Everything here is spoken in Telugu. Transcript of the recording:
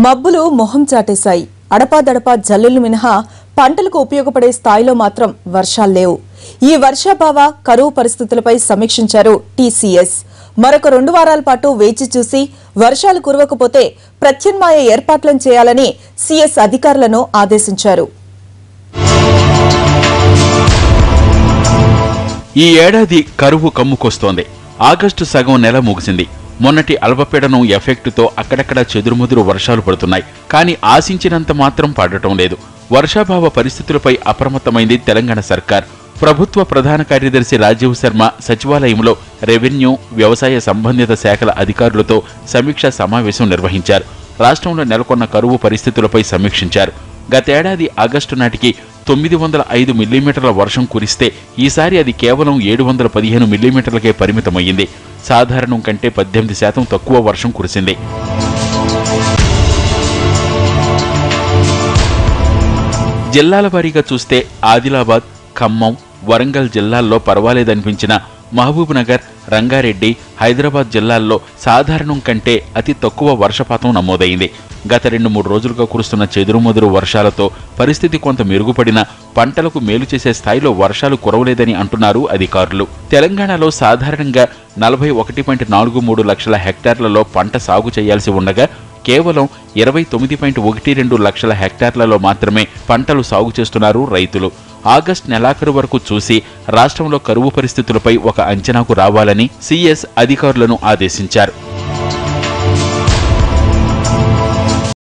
మబ్బులు మొహం చాటేశాయి. అడపాదడపా జల్లులు మినహా పంటలకు ఉపయోగపడే స్థాయిలో మాత్రం వర్షాలు లేవు. ఈ వర్షాభావ కరువు పరిస్థితులపై సమీక్షించారు టీసీఎస్. మరొక 2 వారాల పాటు వేచి చూసి వర్షాలు కురవకపోతే ప్రత్యామ్నాయ ఏర్పాట్లను చేయాలని సీఎస్ అధికారులను ఆదేశించారు. ఈ ఏడాది కరువు కమ్ముకొస్తోంది. ఆగస్టు సగం నెల ముగిసింది. మొన్నటి అల్పపీడనం ఎఫెక్టుతో అక్కడక్కడ చెదురుముదురు వర్షాలు పడుతున్నాయి. కానీ ఆశించినంత మాత్రం పడటం లేదు. వర్షాభావ పరిస్థితులపై అప్రమత్తమైంది తెలంగాణ సర్కార్. ప్రభుత్వ ప్రధాన కార్యదర్శి రాజీవ్ శర్మ సచివాలయంలో రెవెన్యూ, వ్యవసాయ సంబంధిత శాఖల అధికారులతో సమీక్షా సమావేశం నిర్వహించారు. రాష్ట్రంలో నెలకొన్న కరువు పరిస్థితులపై సమీక్షించారు. గతేడాది ఆగస్టు నాటికి 905 మిల్లీమీటర్ల వర్షం కురిస్తే ఈసారి అది కేవలం 715 మిల్లీమీటర్లకే పరిమితమయ్యింది. సాధారణం కంటే 18% తక్కువ వర్షం కురిసింది. జిల్లాల వారీగా చూస్తే ఆదిలాబాద్, ఖమ్మం, వరంగల్ జిల్లాల్లో పర్వాలేదనిపించిన మహబూబ్ నగర్, రంగారెడ్డి, హైదరాబాద్ జిల్లాల్లో సాధారణం కంటే అతి తక్కువ వర్షపాతం నమోదైంది. గత 2-3 రోజులుగా కురుస్తున్న చెదురుమదురు వర్షాలతో పరిస్థితి కొంత మెరుగుపడినా పంటలకు మేలు చేసే స్థాయిలో వర్షాలు కురవలేదని అంటున్నారు అధికారులు. తెలంగాణలో సాధారణంగా 41.43 లక్షల హెక్టార్లలో పంట సాగు చేయాల్సి ఉండగా కేవలం 29.12 లక్షల హెక్టార్లలో మాత్రమే పంటలు సాగు చేస్తున్నారు రైతులు. ఆగస్టు నెలాఖరు వరకు చూసి రాష్ట్రంలో కరువు పరిస్థితులపై ఒక అంచనాకు రావాలని సీఎస్ అధికారులను ఆదేశించారు.